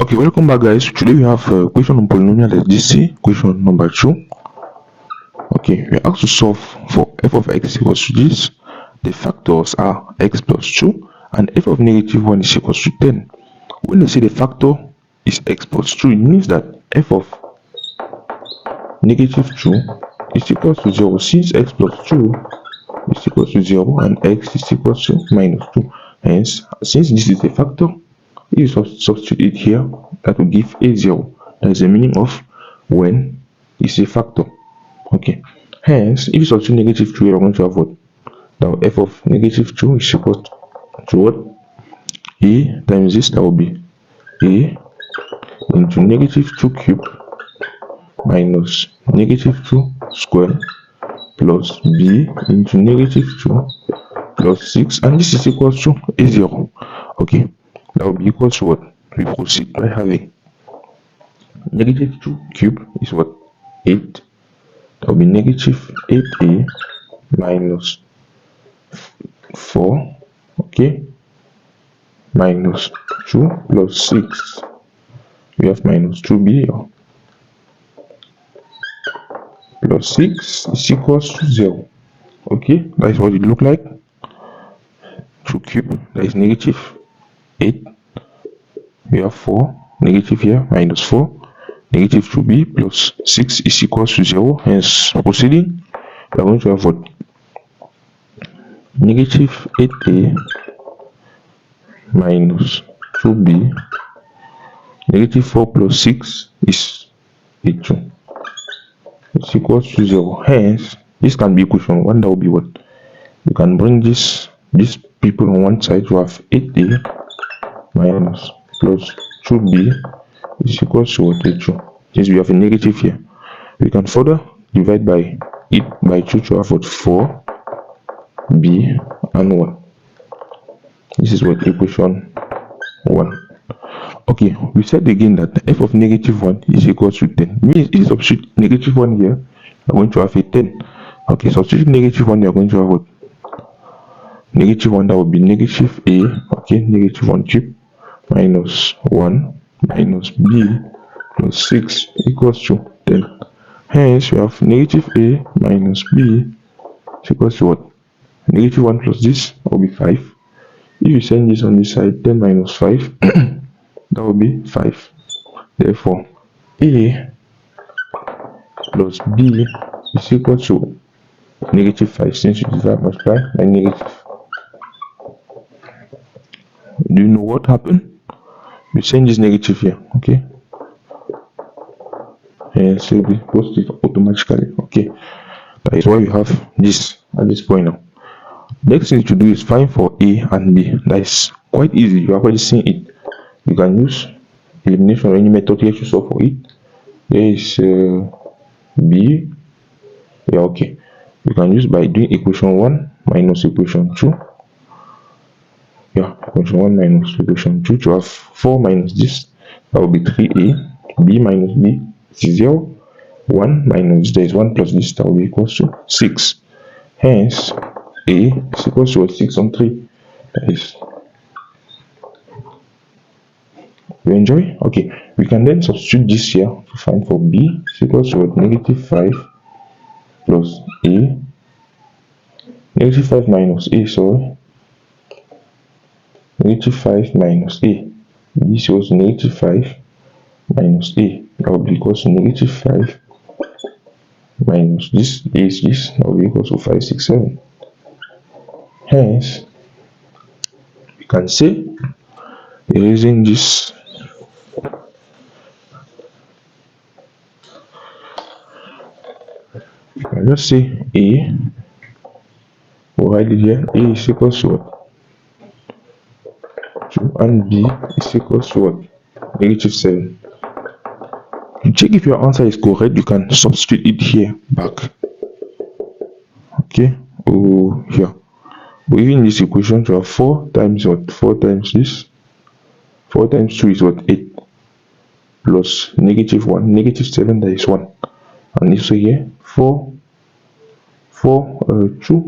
Okay, welcome back, guys. Today we have a question on polynomial GCE, question number 2. Okay, we are asked to solve for f of x equals to this. The factors are x plus 2 and f of negative 1 is equals to 10. When they say the factor is x plus 2, it means that f of negative 2 is equals to 0, since x plus 2 is equals to 0 and x is equals to minus 2. Hence, since this is a factor, if you substitute it here, that will give a 0. That is the meaning of when it's a factor. Okay. Hence, if you substitute negative 2, you're going to have what? Now f of negative 2 is equal to what? A times this, that will be a into negative 2 cube minus negative 2 square plus b into negative 2 plus 6, and this is equal to a 0. Okay. That will be equal to what? We proceed by having negative 2 cube is what? 8. That will be negative 8a minus 4, okay, minus 2 plus 6. We have minus 2b plus 6 is equals to 0. Okay, that is what it look like. 2 cube, that is negative 8. We have 4 negative here minus 4, negative 2b plus 6 is equals to 0. Hence, proceeding, we are going to have what? Negative 8a minus 2b, negative 4 plus 6 is 2. It's equals to 0. Hence, this can be equation 1. That will be what? You can bring these people on one side to have 8a minus plus 2b is equals to what? 2. Since we have a negative here, we can further divide by it by 2 to have what? 4b and 1. This is what? Equation 1. Okay, we said again that f of negative 1 is equal to 10. Means if you substitute negative 1 here, you're going to have a 10. Okay, substitute negative 1, you're going to have what? Negative 1, that will be negative a, okay, negative 1 cube minus 1 minus b plus 6 equals to 10. Hence, we have negative a minus b is equals to what? Negative 1 plus this will be 5. If you send this on this side, 10 minus 5, that will be 5. Therefore, a plus b is equal to negative 5, since you divide multiply by negative. Do you know what happened? We send this negative here, okay? And so we post it automatically, okay? That is why we have this at this point now. Next thing to do is find for a and b. That is quite easy. You have already seen it. You can use elimination or any method here to solve for it. There is b. Yeah, okay. We can use by doing equation 1 minus equation 2. Yeah, equation 1 minus equation 2 to have 4 minus this. That will be 3a. b minus b is 0. 1 minus there is 1 plus this, that will be equals to 6. Hence, a is equals to 6 on 3. That is. You enjoy? Okay, we can then substitute this here to find for b is equals to negative 5 plus a. Negative 5 minus a, sorry. Negative 5 minus a. This was negative 5 minus a. That will be equals to negative 5 minus this. A is this. That will be equals to 5, 6, 7. Hence, we can say, erasing this, we can just say a, we'll write it here, a is equals to what? 2 and b is equals to what? Negative 7. To check if your answer is correct, you can substitute it here back. Okay, or here. But even in this equation, to have 4 times what? 4 times this. 4 times 2 is what? 8. Plus negative 1. Negative 7, that is 1. And if so here, 2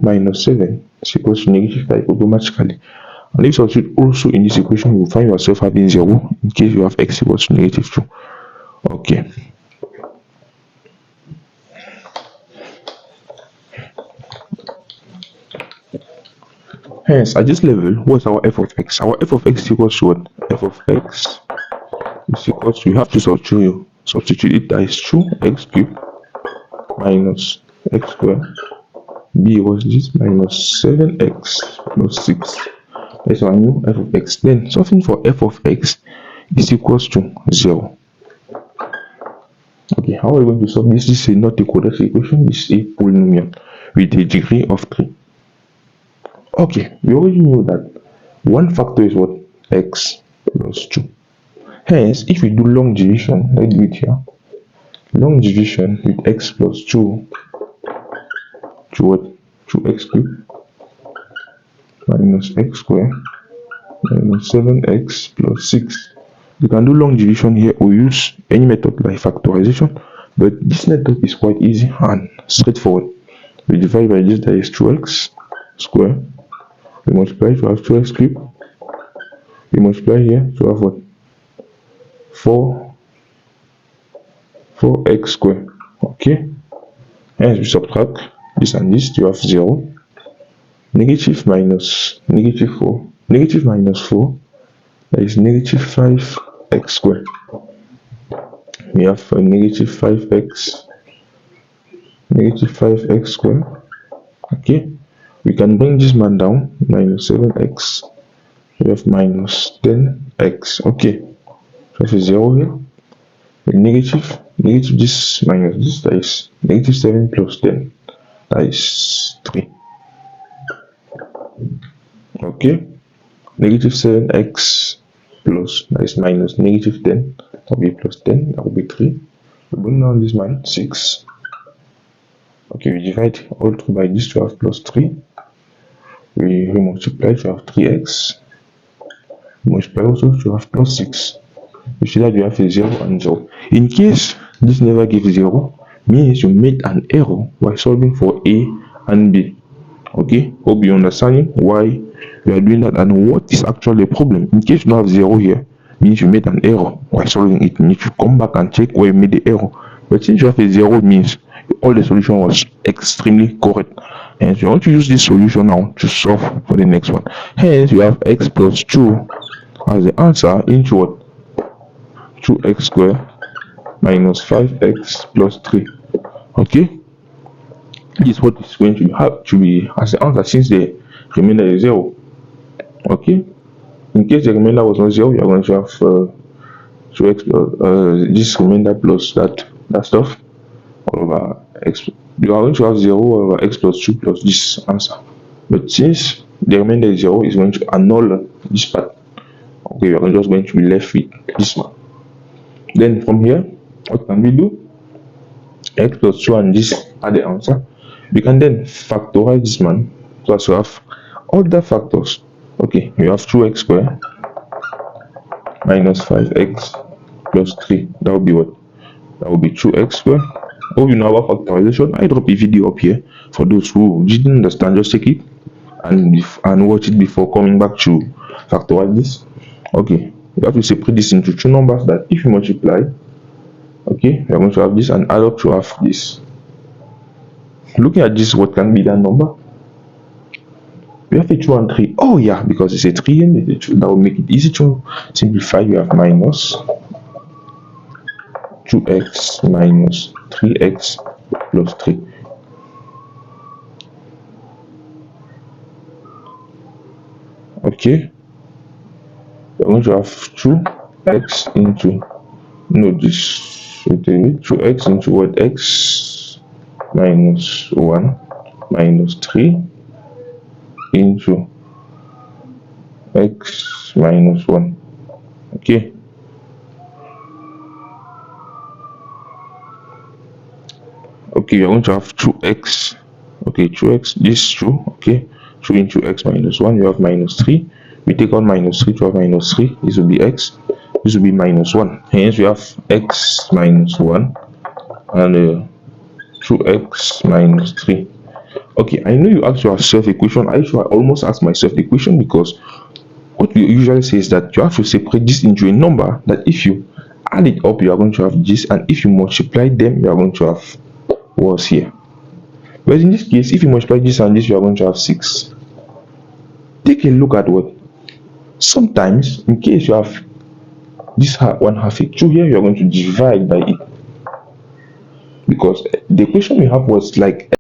minus 7 is equals to negative 5 automatically. And if you substitute also in this equation, you will find yourself having 0 in case you have x equals to -2. Okay. Hence, at this level, what's our f of x? Our f of x equals to what? F of x is equals to, you have to substitute it as 2x cubed minus x squared. B was this minus 7x plus 6. That's our new f of x. Then solving for f of x is equals to 0. Okay, how are we going to solve this? This is not a quadratic equation, this is a polynomial with a degree of 3. Okay, we already know that one factor is what? X plus 2. Hence, if we do long division, let's do it here. Long division with x plus 2 to what? 2x cubed minus x squared minus 7x plus 6. You can do long division here or use any method like factorization, but this method is quite easy and straightforward. We divide by this, that is 2x squared. We multiply to have 2x cubed. We multiply here to have what? 4x squared. Okay. And we subtract this and this to have 0. Negative minus negative 4. Negative minus 4. That is negative 5x squared. We have a negative 5x. Negative 5x squared. Okay. We can bring this man down. Minus 7x. We have minus 10x. Okay. So if it's 0 here. Negative this minus this, that is negative 7 plus 10, that is 3. Okay, negative 7x plus, that is minus negative 10, that will be plus 10, that will be 3. We bring down this man 6. Okay, we divide all through by this to have plus 3. We multiply to have 3x. We multiply also to have plus 6. You see that we have a 0 and 0. In case this never gives 0, means you made an error while solving for A and B. Okay, hope you understanding why we are doing that and what is actually a problem. In case you don't have 0 here, means you made an error while solving it. You need to come back and check where you made the error. But since you have a 0, means all the solution was extremely correct. And you want to use this solution now to solve for the next one. Hence, you have x plus 2 as the answer into what? 2x squared minus 5x plus 3. Okay, this is what is going to have to be as the answer since the remainder is 0. Okay, in case the remainder was not 0, you are going to have 2x plus this remainder plus that stuff over x. You are going to have 0 over x plus 2 plus this answer. But since the remainder is 0, is going to annul this part. Okay, you are just going to be left with this one. Then from here, what can we do? X plus 2 and this are the answer. We can then factorize this man so as to have other factors. Okay, you have 2x squared minus 5x plus 3. That will be what? That will be 2x squared. Hope you know about factorization. I drop a video up here for those who didn't understand. Just take it and watch it before coming back to factorize this. Okay, you have to separate this into two numbers that if you multiply, okay, we are going to have this and add up to have this. Looking at this, what can be that number? We have a 2 and 3. Oh yeah, because it's a 3 and a 2. That will make it easy to simplify. You have minus 2x minus 3x plus 3. Okay, we're going to have 2x into, no, this should be 2x into what? X minus 1 minus 3 into x minus 1. Okay, you're going to have 2x. Okay, 2x, this 2. Okay, 2 into x minus 1, you have minus 3. We take on minus 3 to have minus 3. This will be x. This will be minus 1. Hence, we have x minus 1 and 2x minus 3. Okay, I know you asked yourself equation. I almost asked myself the equation because what we usually say is that you have to separate this into a number that if you add it up, you are going to have this, and if you multiply them, you are going to have what's here. But in this case, if you multiply this and this, you are going to have 6. Take a look at what sometimes, in case you have this one half a 2 here, you are going to divide by it, because the equation we have was like